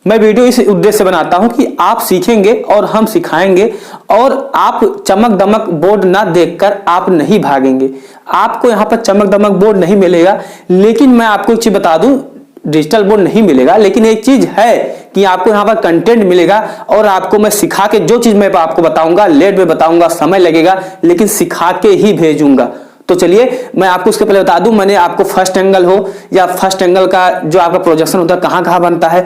मैं वीडियो इस उद्देश्य से बनाता हूं कि आप सीखेंगे और हम सिखाएंगे और आप चमक दमक बोर्ड ना देखकर आप नहीं भागेंगे। आपको यहाँ पर चमक दमक बोर्ड नहीं मिलेगा, लेकिन मैं आपको एक चीज बता दूं, डिजिटल बोर्ड नहीं मिलेगा, लेकिन एक चीज है कि आपको यहाँ पर कंटेंट मिलेगा और आपको मैं सिखा के जो चीज मैं आपको बताऊंगा, लेट में बताऊंगा, समय लगेगा, लेकिन सिखा के ही भेजूंगा। तो चलिए मैं आपको उसके पहले बता दूं, मैंने आपको फर्स्ट एंगल हो या फर्स्ट एंगल का जो आपका प्रोजेक्शन होता है कहां कहां बनता है,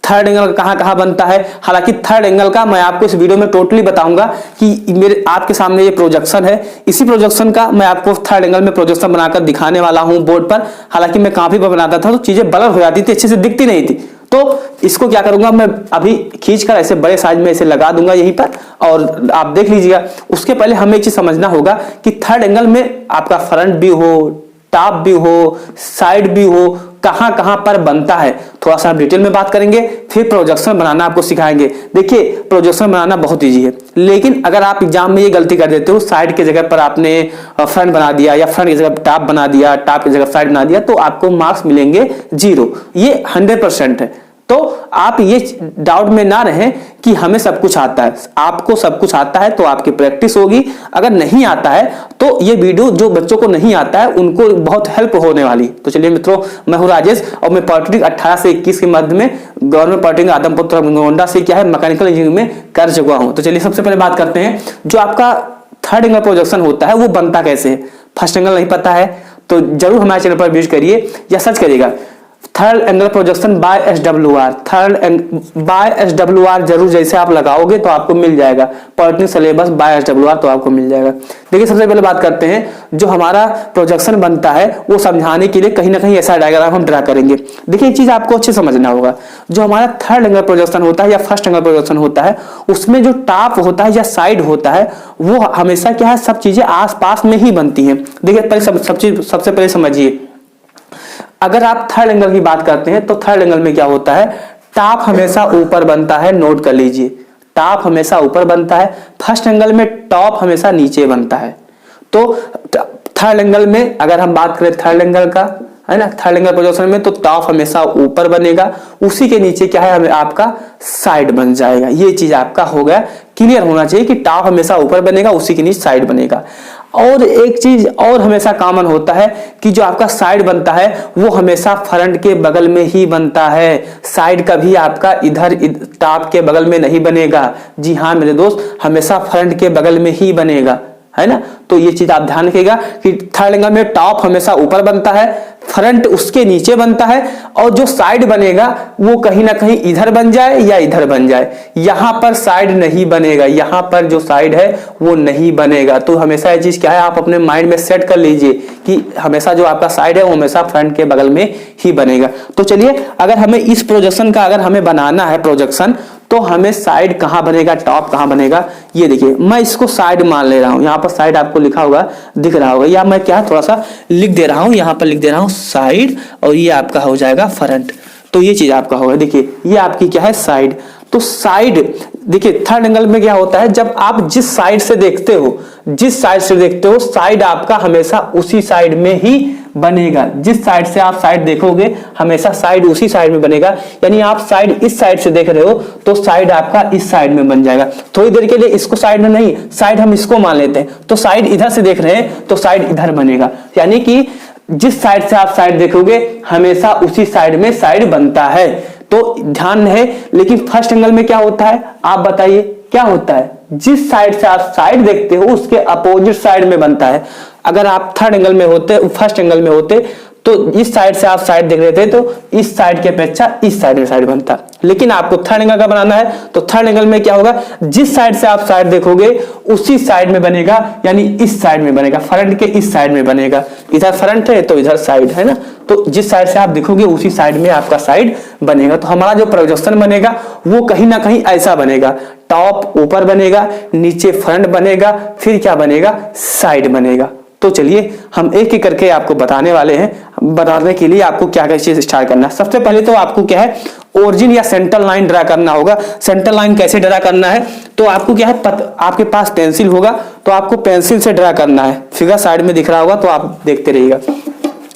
थर्ड एंगल कहां कहां बनता है। हालांकि थर्ड एंगल का मैं आपको इस वीडियो में टोटली बताऊंगा कि मेरे आपके सामने ये प्रोजेक्शन है, इसी प्रोजेक्शन का मैं आपको थर्ड एंगल में प्रोजेक्शन बनाकर दिखाने वाला हूं बोर्ड पर। हालांकि मैं कॉपी पर बनाता था तो चीजें ब्लर हो जाती थी, अच्छे से दिखती नहीं थी, तो इसको क्या करूंगा मैं अभी खींचकर ऐसे बड़े साइज में ऐसे लगा दूंगा यहीं पर और आप देख लीजिएगा। उसके पहले हमें एक चीज समझना होगा कि थर्ड एंगल में आपका फ्रंट व्यू हो, टॉप व्यू हो, साइड व्यू हो, कहां कहां पर बनता है, थोड़ा सा डिटेल में बात करेंगे, फिर प्रोजेक्शन बनाना आपको सिखाएंगे। देखिए प्रोजेक्शन बनाना बहुत इजी है, लेकिन अगर आप एग्जाम में ये गलती कर देते हो, साइड की जगह पर आपने फ्रंट बना दिया या फ्रंट की जगह टॉप बना दिया, टॉप की जगह साइड बना दिया, तो आपको मार्क्स मिलेंगे 0। ये 100% है। तो आप ये डाउट में ना रहें कि हमें सब कुछ आता है। आपको सब कुछ आता है तो आपकी प्रैक्टिस होगी, अगर नहीं आता है तो ये वीडियो जो बच्चों को नहीं आता है उनको बहुत हेल्प होने वाली। तो चलिए मित्रों, मैं हूं राजेश और मैं पॉलिटेक्निक 18 से 21 के मध्य में गवर्नमेंट पॉलिटेक्निक आदमपुर गोंडा से क्या है मैकेनिकल इंजीनियरिंग में कर चुका हूं। तो चलिए सबसे पहले बात करते हैं, जो आपका थर्ड एंगल प्रोजेक्शन होता है वो बनता कैसे है। फर्स्ट एंगल नहीं पता है तो जरूर हमारे चैनल पर विजिट करिए या सर्च करिएगा third angle projection by SWR, by SWR जरूर जैसे आप लगाओगे तो आपको मिल जाएगा, पॉलिटेक्निक सिलेबस बाय SWR तो आपको मिल जाएगा। देखिए सबसे पहले बात करते हैं, जो हमारा प्रोजेक्शन बनता है वो समझाने के लिए कहीं ना कहीं ऐसा डायग्राम हम ड्रा करेंगे। देखिए एक चीज आपको अच्छे समझना होगा, जो हमारा थर्ड एंगल प्रोजेक्शन होता है या फर्स्ट एंगल प्रोजेक्शन होता है, उसमें जो टॉप होता है या साइड होता है वो हमेशा क्या है, सब चीजें आस पास में ही बनती है। देखिए पहले सबसे पहले समझिए, अगर आप थर्ड एंगल की बात करते हैं तो थर्ड एंगल में क्या होता है, टॉप हमेशा ऊपर बनता है, नोट कर लीजिए, टॉप हमेशा ऊपर बनता है। फर्स्ट एंगल में टॉप हमेशा नीचे बनता है। तो थर्ड एंगल में अगर हम बात करें थर्ड एंगल का, है ना, थर्ड एंगल प्रोजेक्शन में तो टॉप हमेशा ऊपर बनेगा, उसी के नीचे क्या है हमें आपका साइड बन जाएगा। ये चीज आपका हो गया, क्लियर होना चाहिए कि टॉप हमेशा ऊपर बनेगा, उसी के नीचे साइड बनेगा। और एक चीज और हमेशा कॉमन होता है कि जो आपका साइड बनता है वो हमेशा फ्रंट के बगल में ही बनता है, साइड कभी आपका इधर टॉप के बगल में नहीं बनेगा। जी हाँ मेरे दोस्त, हमेशा फ्रंट के बगल में ही बनेगा, है ना। तो ये चीज आप ध्यान रखिएगा कि थर्ड एंगल में टॉप हमेशा ऊपर बनता है, फ्रंट उसके नीचे बनता है, और जो साइड बनेगा वो कहीं ना कहीं इधर बन जाए या इधर बन जाए, यहां पर साइड नहीं बनेगा, यहां पर जो साइड है वो नहीं बनेगा। तो हमेशा ये चीज क्या है, आप अपने माइंड में सेट कर लीजिए कि हमेशा जो आपका साइड है वो हमेशा फ्रंट के बगल में ही बनेगा। तो चलिए, अगर हमें इस प्रोजेक्शन का अगर हमें बनाना है प्रोजेक्शन, तो हमें साइड कहां बनेगा, टॉप कहां बनेगा, ये देखिए मैं इसको साइड मान ले रहा हूं। यहां पर साइड आपको लिखा होगा, दिख रहा होगा, या मैं क्या थोड़ा सा लिख दे रहा हूं, यहां पर लिख दे रहा हूं साइड, और ये आपका हो जाएगा फ्रंट। तो ये चीज आपका होगा, देखिए ये आपकी क्या है साइड। तो साइड देखिए थर्ड एंगल में क्या होता है, जब आप जिस साइड से देखते हो, जिस साइड से देखते हो, साइड आपका हमेशा उसी साइड में ही बनेगा। जिस साइड से आप साइड देखोगे हमेशा साइड उसी साइड में बनेगा। यानी आप साइड इस साइड से देख रहे हो तो साइड आपका इस साइड में बन जाएगा। थोड़ी देर के लिए इसको साइड में नहीं, साइड हम इसको मान लेते हैं, तो साइड इधर से देख रहे हैं तो साइड इधर बनेगा। यानी कि जिस साइड से आप साइड देखोगे हमेशा उसी साइड में साइड बनता है। तो ध्यान है, लेकिन फर्स्ट एंगल में क्या होता है आप बताइए, क्या होता है, जिस साइड से आप साइड देखते हो उसके अपोजिट साइड में बनता है। अगर आप थर्ड एंगल में होते, फर्स्ट एंगल में होते, तो इस साइड से आप साइड देख रहे थे तो इस साइड के अपेक्षा इस साइड में साइड बनता। लेकिन आपको थर्ड एंगल का बनाना है तो थर्ड एंगल में क्या होगा, जिस साइड से आप साइड देखोगे उसी साइड में बनेगा, यानी इस साइड में बनेगा, फ्रंट के इस साइड में बनेगा। इधर फ्रंट है तो इधर साइड है ना, तो जिस साइड से आप देखोगे उसी साइड में आपका साइड बनेगा। तो हमारा जो प्रोजेक्शन बनेगा वो कहीं ना कहीं ऐसा बनेगा, टॉप ऊपर बनेगा, नीचे फ्रंट बनेगा, फिर क्या बनेगा, साइड बनेगा। तो चलिए हम एक एक करके आपको बताने वाले हैं। बताने के लिए आपको क्या क्या चीज स्टार्ट करना है। सबसे पहले तो आपको क्या है, ओरिजिन या सेंटर लाइन ड्रा करना होगा। सेंटर लाइन कैसे ड्रा करना है, तो आपको क्या है, आपके पास पेंसिल होगा तो आपको पेंसिल से ड्रा करना है। फिगर साइड में दिख रहा होगा तो आप देखते रहिएगा।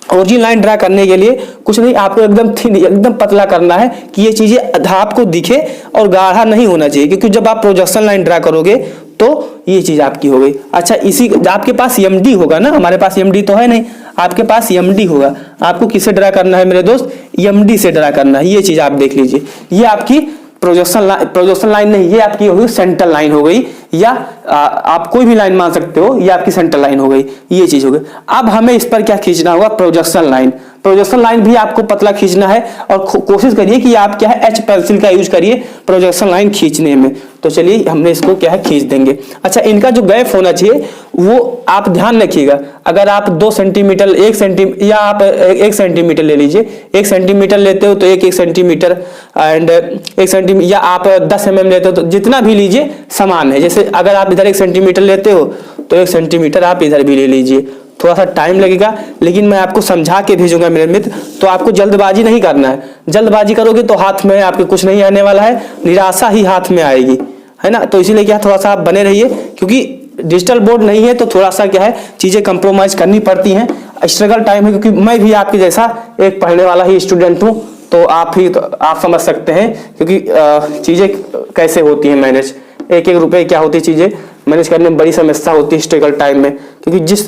ओरिजिनल लाइन ड्रा करने के लिए कुछ नहीं, आपको एकदम थिन, एकदम पतला करना है कि ये चीजें आपको दिखे और गाढ़ा नहीं होना चाहिए, क्योंकि जब आप प्रोजेक्शन लाइन ड्रा करोगे तो ये चीज आपकी हो गई। अच्छा, इसी आपके पास एमडी होगा ना, हमारे पास एमडी तो है नहीं, आपके पास एमडी होगा। आपको किसे ड्रा करना है मेरे दोस्त? एमडी से ड्रा करना है। ये चीज आप देख लीजिए, ये आपकी प्रोजेक्शन लाइन नहीं, ये आपकी हो गई सेंट्रल लाइन हो गई, या आप कोई भी लाइन मान सकते हो, ये आपकी सेंट्रल लाइन हो गई, ये चीज हो गई। अब हमें इस पर क्या खींचना होगा? Projection line. प्रोजेक्शन लाइन भी आपको पतला खींचना है और कोशिश करिए कि आप क्या है एच पेंसिल का यूज करिए प्रोजेक्शन लाइन खींचने में। तो चलिए हमने इसको क्या है खींच देंगे। अच्छा, इनका जो गैप होना चाहिए वो आप ध्यान रखिएगा। अगर आप 2 सेंटीमीटर, 1 सेंटीमीटर, या आप 1 सेंटीमीटर ले लीजिए, 1 सेंटीमीटर लेते हो तो 1 सेंटीमीटर एंड 1 सेंटीमीटर, या आप 10 mm लेते हो तो जितना भी लीजिए समान है। जैसे अगर आप इधर 1 सेंटीमीटर लेते हो तो 1 सेंटीमीटर आप इधर भी ले लीजिए। थोड़ा सा टाइम लगेगा, लेकिन मैं आपको समझा के भेजूंगा मेरे मित्र। तो आपको जल्दबाजी नहीं करना है, जल्दबाजी करोगे तो हाथ में आपके कुछ नहीं आने वाला है, निराशा ही हाथ में आएगी, है ना। तो इसीलिए क्या थोड़ा सा आप बने रहिए, क्योंकि डिजिटल बोर्ड नहीं है तो थोड़ा सा क्या है चीजें कंप्रोमाइज करनी पड़ती हैं, स्ट्रगल टाइम है। क्योंकि मैं भी आपके जैसा एक पढ़ने वाला ही स्टूडेंट हूँ, तो आप समझ सकते हैं क्योंकि चीजें कैसे होती हैं मैनेज, एक रुपए क्या होती है चीजें मैनेज करने में बड़ी समस्या होती है स्ट्रगल टाइम में। क्योंकि जिस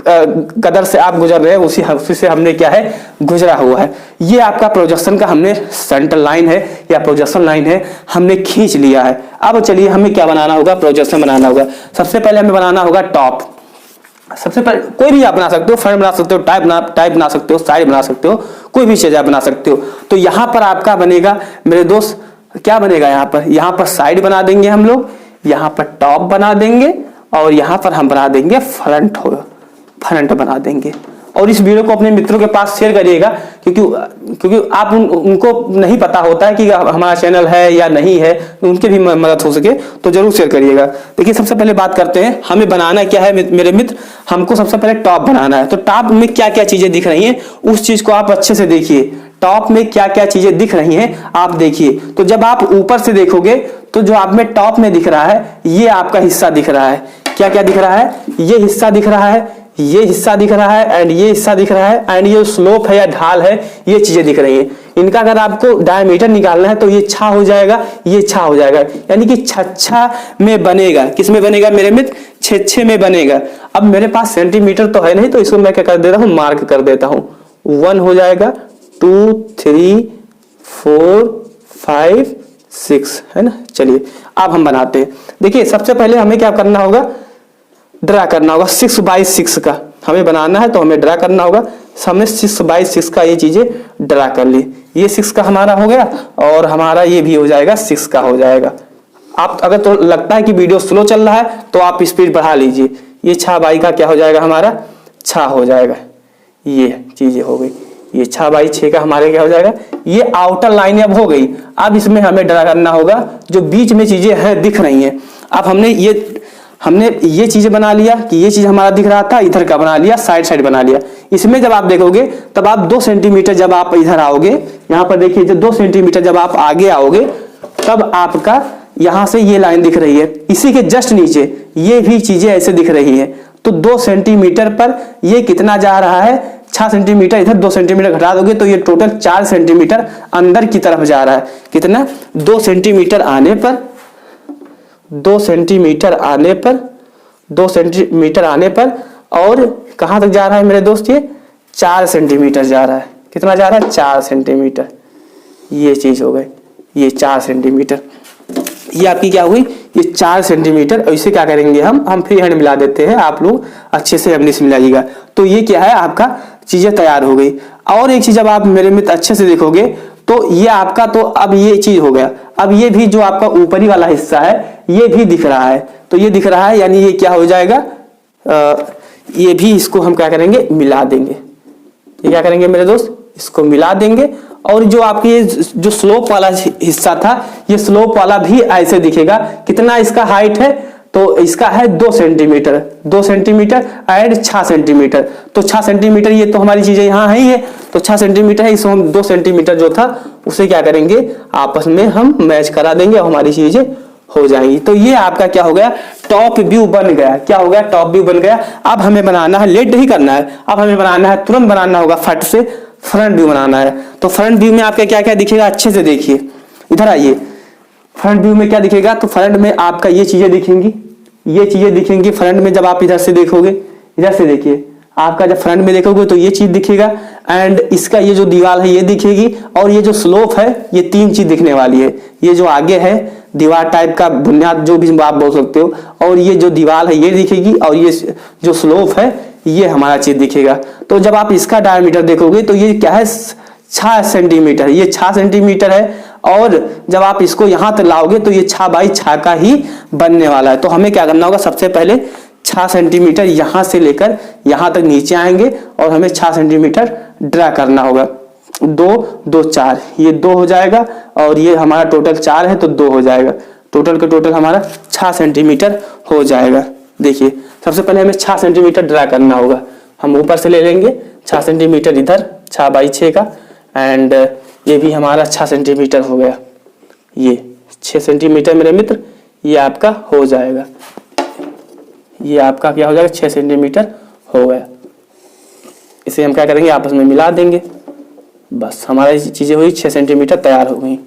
कदर से आप गुजर रहे हैं उसी से हमने क्या है गुजरा हुआ है। ये आपका प्रोजेक्शन का हमने सेंटर लाइन है या प्रोजेक्शन लाइन है, हमने खींच लिया है। अब चलिए हमें क्या बनाना होगा? प्रोजेक्शन बनाना होगा। सबसे पहले हमें बनाना होगा टॉप। सबसे पहले कोई भी आप बना सकते हो, फ्रंट बना सकते हो, टाइप बना सकते हो, साइड बना सकते हो, कोई भी चीज आप बना सकते हो। तो यहाँ पर आपका बनेगा मेरे दोस्त, क्या बनेगा यहाँ पर साइड बना देंगे हम लोग, यहाँ पर टॉप बना देंगे और यहाँ पर हम बना देंगे फ्रंट बना देंगे। और इस वीडियो को अपने मित्रों के पास शेयर करिएगा, क्योंकि आप उनको नहीं पता होता है कि हमारा चैनल है या नहीं है, उनके भी मदद हो सके तो जरूर शेयर करिएगा। देखिए सबसे पहले बात करते हैं हमें बनाना क्या है मेरे मित्र। हमको सबसे पहले टॉप बनाना है। तो टॉप में क्या क्या चीजें दिख रही हैं उस चीज को आप अच्छे से देखिए। टॉप में क्या क्या चीजें दिख रही हैं आप देखिए। तो जब आप ऊपर से देखोगे तो जो आप में टॉप में दिख रहा है ये आपका हिस्सा दिख रहा है। क्या क्या दिख रहा है? ये हिस्सा दिख रहा है, ये हिस्सा दिख रहा है एंड ये हिस्सा दिख रहा है एंड ये स्लोप है या ढाल है, ये चीजें दिख रही हैं। इनका अगर आपको डायमीटर निकालना है तो ये छा हो जाएगा, ये छा हो जाएगा, यानी कि छच्छा में बनेगा। किस में बनेगा मेरे मित्र? छे में बनेगा। अब मेरे पास सेंटीमीटर तो है नहीं, तो इसको मैं क्या कर देता हूँ, मार्क कर देता हूँ। 1 हो जाएगा, 2 3 4 5 6, है ना। चलिए अब हम बनाते हैं। देखिए सबसे पहले हमें क्या करना होगा, ड्रा करना होगा 6 बाई 6 का हमें बनाना है, तो हमें ड्रा करना होगा। हमने 6 बाई 6 का ये चीजें ड्रा कर ली। ये 6 का हमारा हो गया और हमारा ये भी हो जाएगा 6 का हो जाएगा। आप अगर तो लगता है कि वीडियो स्लो चल रहा है तो आप स्पीड बढ़ा लीजिए। ये 6 बाई का क्या हो जाएगा, हमारा 6 हो जाएगा। ये चीजें हो गई, ये 6 बाई 6 का हमारे क्या हो जाएगा। ये आउटर लाइन अब हो गई। अब इसमें हमें ड्रा करना होगा जो बीच में चीजें हैं दिख रही हैं। अब हमने ये चीजें बना लिया कि ये चीज हमारा दिख रहा था, इधर का बना लिया, साइड बना लिया। इसमें जब आप देखोगे तब आप 2 सेंटीमीटर जब आप इधर आओगे, यहाँ पर देखिए 2 सेंटीमीटर जब आप आगे आओगे तब आपका यहाँ से ये लाइन दिख रही है। इसी के जस्ट नीचे ये भी चीजें ऐसे दिख रही है। तो 2 सेंटीमीटर पर ये कितना जा रहा है, 6 सेंटीमीटर, इधर 2 सेंटीमीटर घटा दोगे तो ये टोटल 4 सेंटीमीटर अंदर की तरफ जा रहा है। कितना? 2 सेंटीमीटर आने पर, 2 सेंटीमीटर आने पर, 2 सेंटीमीटर आने पर, और कहां तक जा रहा है मेरे दोस्त? ये 4 सेंटीमीटर जा रहा है। कितना जा रहा है? 4 सेंटीमीटर। ये चीज हो गई, ये 4 सेंटीमीटर। ये आपकी क्या हुई? ये 4 सेंटीमीटर। इसे क्या करेंगे हम फ्री हैंड मिला देते हैं, आप लोग अच्छे से हमने मिलाइएगा। तो ये क्या है, आपका चीजें तैयार हो गई। और एक चीज जब आप मेरे मित्र अच्छे से देखोगे तो ये आपका, तो अब ये चीज हो गया। अब ये भी जो आपका ऊपरी वाला हिस्सा है ये भी दिख रहा है। तो ये दिख रहा है, यानी ये क्या हो जाएगा, ये भी इसको हम क्या करेंगे, मिला देंगे। ये क्या करेंगे मेरे दोस्त, इसको मिला देंगे। और जो आपकी ये जो स्लोप वाला हिस्सा था, ये स्लोप वाला भी ऐसे दिखेगा। कितना इसका हाइट है, तो इसका है 2 सेंटीमीटर, 2 सेंटीमीटर एंड 6 सेंटीमीटर। तो 6 सेंटीमीटर ये तो हमारी चीजें यहाँ है ही है, तो 6 सेंटीमीटर है। इसको हम 2 सेंटीमीटर जो था उसे क्या करेंगे, आपस में हम मैच करा देंगे और हमारी चीजें हो जाएंगी। तो ये आपका क्या हो गया, टॉप व्यू बन गया। क्या हो गया, टॉप व्यू बन गया। अब हमें बनाना है, लेट नहीं करना है, अब हमें बनाना है, तुरंत बनाना होगा, फट से फ्रंट व्यू बनाना है। तो फ्रंट व्यू में आपका क्या क्या दिखेगा, अच्छे से देखिए, इधर आइए। फ्रंट व्यू में क्या दिखेगा, तो फ्रंट में आपका ये चीजें दिखेंगी, ये चीजें दिखेंगी फ्रंट में। जब आप इधर से देखोगे, इधर से देखिए, आपका जब फ्रंट में देखोगे तो ये चीज दिखेगा, एंड इसका ये जो दीवार है ये दिखेगी, और ये जो स्लोप है ये तीन चीज दिखने वाली है। ये जो आगे है दीवार टाइप का बुनियाद जो भी आप बोल सकते हो, और ये जो दीवार है ये दिखेगी, और ये जो स्लोप है ये हमारा चीज दिखेगा। तो जब आप इसका डायमीटर देखोगे तो ये क्या है, 6 सेंटीमीटर, ये 6 सेंटीमीटर है। और जब आप इसको यहां तक लाओगे तो ये 6 बाई 6 का ही बनने वाला है। तो हमें क्या करना होगा, सबसे पहले 6 सेंटीमीटर यहां से लेकर यहां तक नीचे आएंगे, और हमें 6 सेंटीमीटर ड्रा करना होगा। 2 2 4, ये 2 हो जाएगा, और ये हमारा टोटल 4 है तो 2 हो जाएगा। टोटल का टोटल हमारा 6 सेंटीमीटर हो जाएगा। देखिए सबसे पहले हमें 6 सेंटीमीटर ड्रा करना होगा। हम ऊपर से ले लेंगे 6 सेंटीमीटर इधर, 6 बाई 6 का, एंड ये भी हमारा 6 सेंटीमीटर हो गया। ये 6 सेंटीमीटर मेरे मित्र, ये आपका हो जाएगा। ये आपका क्या हो जाएगा, 6 सेंटीमीटर हो गया। इसे हम क्या करेंगे, आपस में मिला देंगे। बस हमारी चीजें हुई 6 सेंटीमीटर तैयार हो गई।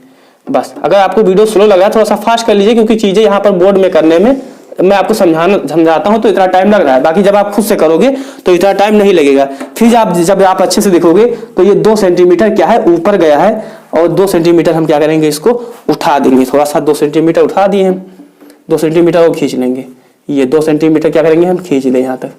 बस अगर आपको वीडियो स्लो लगा थोड़ा सा फास्ट कर लीजिए, क्योंकि चीजें यहाँ पर बोर्ड में करने में मैं आपको समझाता हूँ तो इतना टाइम लग रहा है। बाकी जब आप खुद से करोगे तो इतना टाइम नहीं लगेगा। फिर जब आप अच्छे से देखोगे तो ये 2 सेंटीमीटर क्या है, ऊपर गया है, और 2 सेंटीमीटर हम क्या करेंगे, इसको उठा देंगे। थोड़ा सा 2 सेंटीमीटर उठा दिए हम, 2 सेंटीमीटर वो खींच लेंगे। ये 2 सेंटीमीटर क्या करेंगे, हम खींच दें यहाँ तक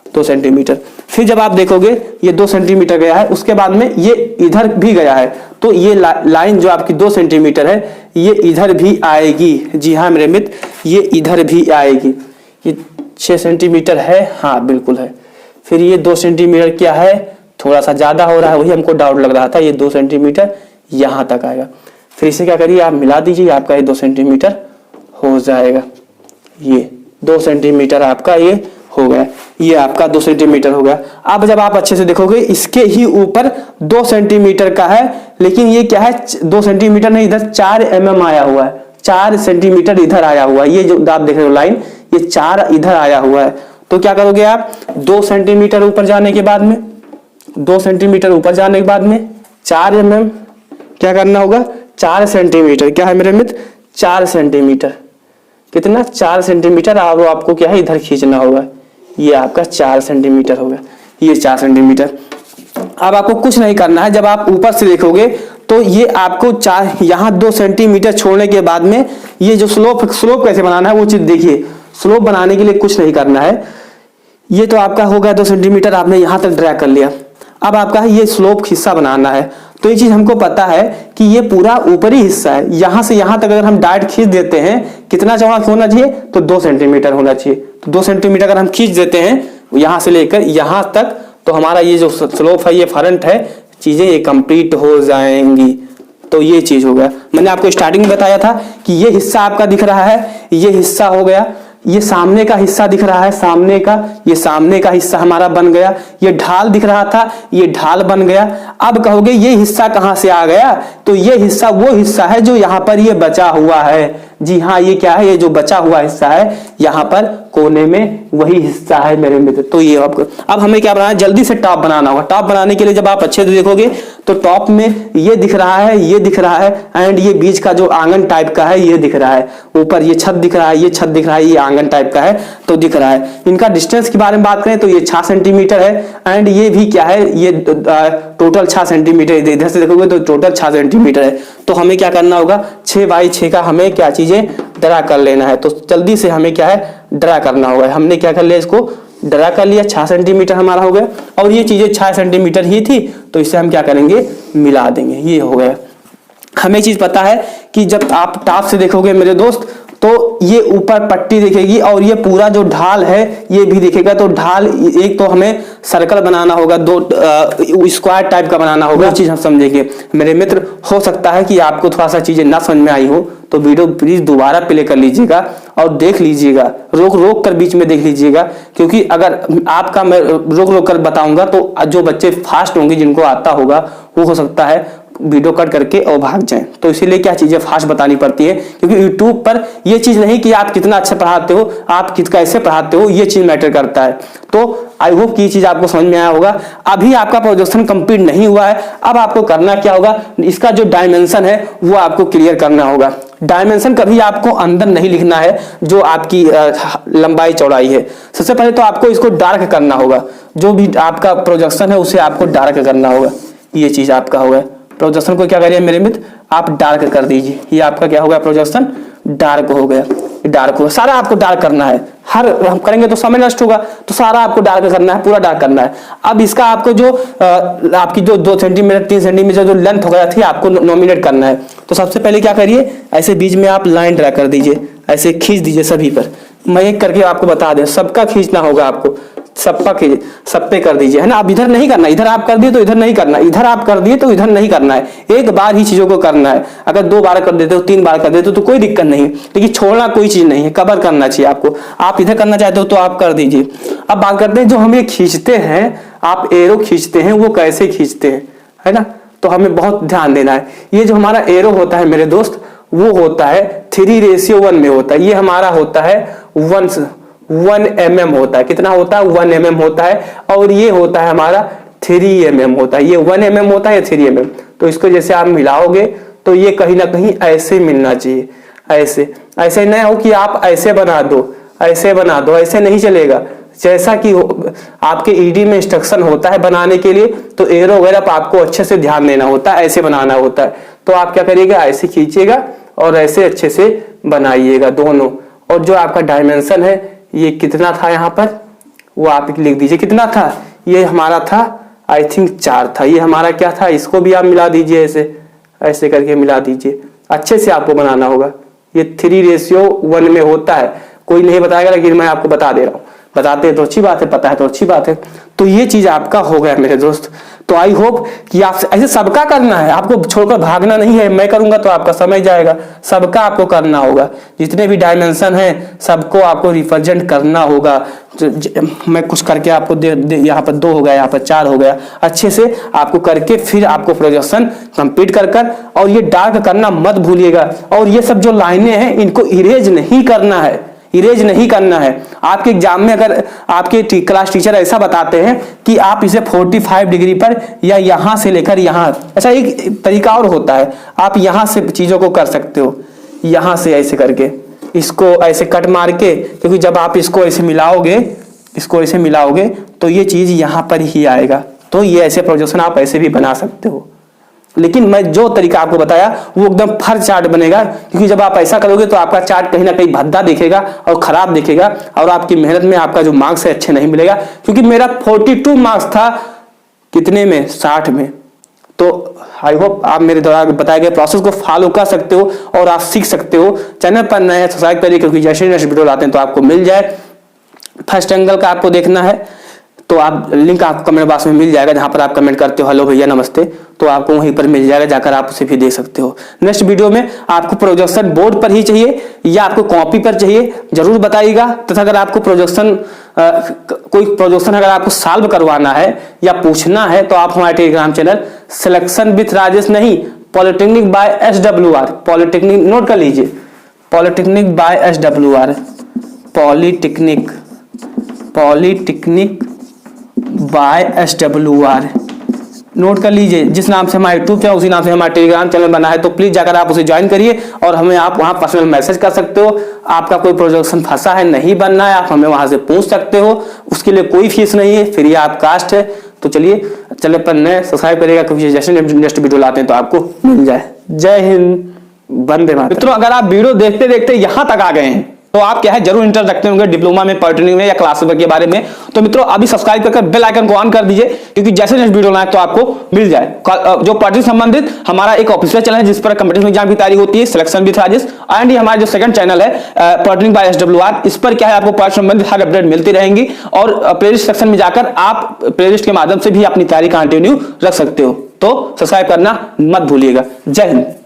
2 सेंटीमीटर। फिर जब आप देखोगे ये 2 सेंटीमीटर गया है, उसके बाद में ये इधर भी गया है, तो ये लाइन जो आपकी 2 सेंटीमीटर है ये इधर भी आएगी। जी हाँ मेरे मित्र, ये इधर भी आएगी। ये 6 सेंटीमीटर है, हाँ बिल्कुल है। फिर ये 2 सेंटीमीटर क्या है, थोड़ा सा ज्यादा हो रहा है, वही हमको डाउट लग रहा था। ये 2 सेंटीमीटर यहाँ तक आएगा। फिर इसे क्या करिए, आप मिला दीजिए, आपका ये 2 सेंटीमीटर हो जाएगा। ये 2 सेंटीमीटर आपका ये हो गया, ये आपका 2 सेंटीमीटर हो गया। अब जब आप अच्छे से देखोगे इसके ही ऊपर 2 सेंटीमीटर का है, लेकिन ये क्या है, 2 सेंटीमीटर नहीं, इधर 4 mm आया हुआ है, 4 सेंटीमीटर इधर आया हुआ है। ये जो आप देख रहे हो लाइन, ये 4 इधर आया हुआ है। तो क्या करोगे आप, 2 सेंटीमीटर ऊपर जाने के बाद में, 2 सेंटीमीटर ऊपर जाने के बाद में 4 mm क्या करना होगा, 4 सेंटीमीटर क्या है मेरे मित्र, 4 सेंटीमीटर, कितना, 4 सेंटीमीटर आपको क्या है इधर खींचना होगा। ये आपका 4 सेंटीमीटर होगा, ये 4 सेंटीमीटर। अब आपको कुछ नहीं करना है, जब आप ऊपर से देखोगे तो ये आपको यहाँ 2 सेंटीमीटर छोड़ने के बाद में ये जो स्लोप कैसे बनाना है वो चीज देखिए। स्लोप बनाने के लिए कुछ नहीं करना है, ये तो आपका हो गया 2 सेंटीमीटर, आपने यहाँ तक ड्रैग कर लिया। अब आपका ये स्लोप हिस्सा बनाना है। तो ये चीज हमको पता है कि ये पूरा ऊपरी हिस्सा है, यहां से यहां तक अगर हम डायरेक्ट खींच देते हैं, कितना चौड़ा होना चाहिए, तो 2 सेंटीमीटर होना चाहिए। तो 2 सेंटीमीटर अगर हम खींच देते हैं यहां से लेकर यहां तक, तो हमारा ये जो स्लोप है, ये फ्रंट है, चीजें ये कंप्लीट हो जाएंगी। तो ये चीज हो गया। मैंने आपको स्टार्टिंग में बताया था कि ये हिस्सा आपका दिख रहा है, ये हिस्सा हो गया, ये सामने का हिस्सा दिख रहा है, सामने का, ये सामने का हिस्सा हमारा बन गया। ये ढाल दिख रहा था, ये ढाल बन गया। अब कहोगे ये हिस्सा कहां से आ गया, तो ये हिस्सा वो हिस्सा है जो यहाँ पर ये बचा हुआ है। जी हाँ, ये क्या है, ये जो बचा हुआ हिस्सा है यहाँ पर कोने में, वही हिस्सा है मेरे मित्र। तो ये आपको अब हमें क्या बनाना है, जल्दी से टॉप बनाना होगा। टॉप बनाने के लिए जब आप अच्छे से देखोगे तो टॉप में ये दिख रहा है, ये दिख रहा है, एंड ये बीच का जो आंगन टाइप का है ये दिख रहा है। ऊपर ये छत दिख रहा है, ये छत दिख रहा है, ये आंगन टाइप का है तो दिख रहा है। इनका डिस्टेंस के बारे में बात करें तो ये 6 सेंटीमीटर है, एंड ये भी क्या है, ये टोटल 6 सेंटीमीटर, इधर से देखोगे तो टोटल 6 सेंटीमीटर है। तो हमें क्या करना होगा, 6 बाई 6 का हमें क्या चीजें ड्रा कर लेना है। तो जल्दी से हमें क्या है, ड्रा करना होगा। हमने क्या कर लिया, इसको ड्रा कर लिया, 6 सेंटीमीटर हमारा हो गया, और ये चीजें 6 सेंटीमीटर ही थी, तो इसे हम क्या करेंगे, मिला देंगे। ये हो गया। हमें चीज पता है कि जब आप टॉप से देखोगे मेरे दोस्त, तो ये ऊपर पट्टी दिखेगी, और ये पूरा जो ढाल है ये भी दिखेगा। तो ढाल एक तो हमें सर्कल बनाना होगा, 2 स्क्वायर टाइप का बनाना होगा। चीज हम समझेंगे मेरे मित्र। हो सकता है कि आपको थोड़ा सा चीजें ना समझ में आई हो, तो वीडियो प्लीज दोबारा प्ले कर लीजिएगा और देख लीजिएगा, रोक रोक कर बीच में देख लीजिएगा, क्योंकि अगर आपका मैं रोक रोक कर बताऊंगा तो जो बच्चे फास्ट होंगे, जिनको आता होगा, वो हो सकता है वीडियो कट करके और भाग जाएं। तो इसीलिए क्या चीजें फास्ट बतानी पड़ती है, क्योंकि यूट्यूब पर ये चीज नहीं कि आप कितना अच्छा पढ़ाते हो, आप कैसे पढ़ाते हो, ये चीज मैटर करता है। तो आई होप कि ये चीज आपको समझ में आया होगा। अभी आपका प्रोजेक्शन कंप्लीट नहीं हुआ है, अब आपको करना क्या होगा, इसका जो डायमेंशन है वो आपको क्लियर करना होगा। डायमेंशन कभी आपको अंदर नहीं लिखना है, जो आपकी लंबाई चौड़ाई है। सबसे पहले तो आपको इसको डार्क करना होगा, जो भी आपका प्रोजेक्शन है उसे आपको डार्क करना होगा। ये चीज आपका होगा, प्रोजेक्शन को क्या करिए मेरे मित्र, आप डार्क कर दीजिए। ये आपका क्या होगा, प्रोजेक्शन डार्क हो गया, डार्क हो, सारा आपको डार्क करना है। हर हम करेंगे तो समय नष्ट होगा, तो सारा आपको डार्क करना है, पूरा डार्क करना है। अब इसका आपको जो आपकी जो 2 सेंटीमीटर 3 सेंटीमीटर जो लेंथ हो गया थी आपको नॉमिनेट करना है। तो सबसे पहले क्या करिए, ऐसे बीच में आप लाइन ड्रा कर दीजिए, ऐसे खींच दीजिए सभी पर। मैं एक करके आपको बता दें, सबका खींचना होगा आपको, सब पे कर दीजिए, है ना। अब इधर नहीं करना, इधर आप कर दिए तो इधर नहीं करना, इधर आप कर दिए तो इधर नहीं करना है। एक बार ही चीजों को करना है। अगर 2 बार कर देते हो, 3 बार कर देते हो तो कोई दिक्कत नहीं, लेकिन छोड़ना कोई चीज नहीं है, कवर करना चाहिए आपको। आप इधर करना चाहते हो तो आप कर दीजिए। अब बात करते हैं, जो हम ये खींचते हैं, आप एरो खींचते हैं, वो कैसे खींचते हैं, है ना। तो हमें बहुत ध्यान देना है। ये जो हमारा एरो होता है मेरे दोस्त, वो होता है 3:1 में होता है। ये हमारा होता है 1 mm होता है। कितना होता है, 1 mm होता है। और ये होता है हमारा 3 mm होता है। ये 1 mm होता है, 3 mm। तो इसको जैसे आप मिलाओगे तो ये कहीं ना कहीं ऐसे मिलना चाहिए, ऐसे नहीं हो कि आप ऐसे बना दो, ऐसे बना दो, ऐसे नहीं चलेगा। जैसा कि आपके ईडी में इंस्ट्रक्शन होता है बनाने के लिए, तो एरो वगैरह पर आपको अच्छे से ध्यान देना होता है, ऐसे बनाना होता है। तो आप क्या करिएगा, ऐसे खींचिएगा और ऐसे अच्छे से बनाइएगा दोनों। और जो आपका डायमेंशन है, ये कितना था यहाँ पर, वो आप लिख दीजिए। कितना था, ये हमारा था आई थिंक 4 था। ये हमारा क्या था, इसको भी आप मिला दीजिए, ऐसे करके मिला दीजिए। अच्छे से आपको बनाना होगा। ये 3:1 में होता है, कोई नहीं बताएगा, लेकिन मैं आपको बता दे रहा हूँ। बताते हैं तो अच्छी बात है, पता है तो अच्छी बात है। तो ये चीज आपका हो गया मेरे दोस्त। तो आई होप कि आप ऐसे सबका करना है, आपको छोड़कर भागना नहीं है। मैं करूंगा तो आपका समय जाएगा, सबका आपको करना होगा। जितने भी डायमेंशन हैं सबको आपको रिप्रेजेंट करना होगा। मैं कुछ करके आपको यहाँ पर 2 हो गया, यहाँ पर 4 हो गया। अच्छे से आपको करके फिर आपको प्रोजेक्शन कंप्लीट कर और ये डार्क करना मत भूलिएगा। और ये सब जो लाइनें हैं इनको इरेज नहीं करना है, इरेज नहीं करना है। आपके एग्जाम में अगर आपके क्लास टीचर ऐसा बताते हैं कि आप इसे 45 डिग्री पर या यहां से लेकर यहां, ऐसा एक तरीका और होता है, आप यहां से चीजों को कर सकते हो, यहां से ऐसे करके इसको ऐसे कट मार के, क्योंकि जब आप इसको ऐसे मिलाओगे तो ये चीज यहां पर ही आएगा। तो ये ऐसे प्रोजेक्शन आप ऐसे भी बना सकते हो। लेकिन मैं जो तरीका आपको बताया वो एकदम फर चार्ट बनेगा, क्योंकि जब आप ऐसा करोगे तो आपका चार्ट कहीं ना कहीं भद्दा दिखेगा और खराब दिखेगा, और आपकी मेहनत में आपका जो मार्क्स है अच्छे नहीं मिलेगा। क्योंकि मेरा 42 मार्क्स था, कितने में, 60 में। तो आई होप आप मेरे द्वारा बताए गए प्रोसेस को फॉलो कर सकते हो और आप सीख सकते हो। चैनल पर नए सब्सक्राइब करिए, क्योंकि जैसे जैसे वीडियो लाते हैं तो आपको मिल जाए। फर्स्ट एंगल का आपको देखना है तो आप लिंक आपको कमेंट बॉक्स में मिल जाएगा, जहां पर आप कमेंट करते हो हेलो भैया नमस्ते, तो आपको वहीं पर मिल जाएगा, जाकर आप उसे भी देख सकते हो। नेक्स्ट वीडियो में आपको प्रोजेक्शन बोर्ड पर ही चाहिए या आपको कॉपी पर चाहिए, जरूर बताइएगा। तथा अगर आपको कोई प्रोजेक्शन अगर आपको सॉल्व करवाना है या पूछना है तो आप हमारे Telegram channel selection with Rajesh नहीं, polytechnic by SWR, polytechnic note कर लीजिए, polytechnic by SWR, polytechnic by SWR note कर लीजिए। जिस नाम से हमारा यूट्यूब चैनल उसी नाम से हमारा टेलीग्राम चैनल बना है, तो प्लीज जाकर आप उसे ज्वाइन करिए और हमें आप वहां पर्सनल मैसेज कर सकते हो। आपका कोई प्रोजेक्शन फंसा है, नहीं बनना है, आप हमें वहां से पूछ सकते हो। उसके लिए कोई फीस नहीं है, फ्री ऑफ कास्ट है। तो चलिए चैनल पर नए सब्सक्राइब करिएगा, क्योंकि जैसे नेक्स्ट वीडियो लाते हैं तो आपको मिल जाए। जय हिंद, वंदे मातरम। मित्रों, अगर आप वीडियो देखते देखते यहां तक आ गए हैं तो आप क्या है जरूर इंटरेस्ट रखते होंगे डिप्लोमा में, पॉलिटेक्निक में या क्लास के बारे में। तो मित्रों अभी सब्सक्राइब करके बेल आइकन को ऑन कर दीजिए, क्योंकि जैसे नेक्स्ट वीडियो लाए तो आपको मिल जाए। जो पॉलिटिक्स संबंधित हमारा एक ऑफिशियल चैनल है, जिस पर कंपटीशन एग्जाम की तैयारी होती है, सिलेक्शन विद राजेश। एंड ये हमारा जो सेकंड चैनल है पॉलिटेक्निक बाय SWR, इस पर क्या है आपको पॉलिटिक्स संबंधित हर अपडेट मिलती रहेंगी। और प्लेलिस्ट सेक्शन में जाकर आप प्लेलिस्ट के माध्यम से भी अपनी तैयारी कंटिन्यू रख सकते हो। तो सब्सक्राइब करना मत भूलिएगा। जय हिंद।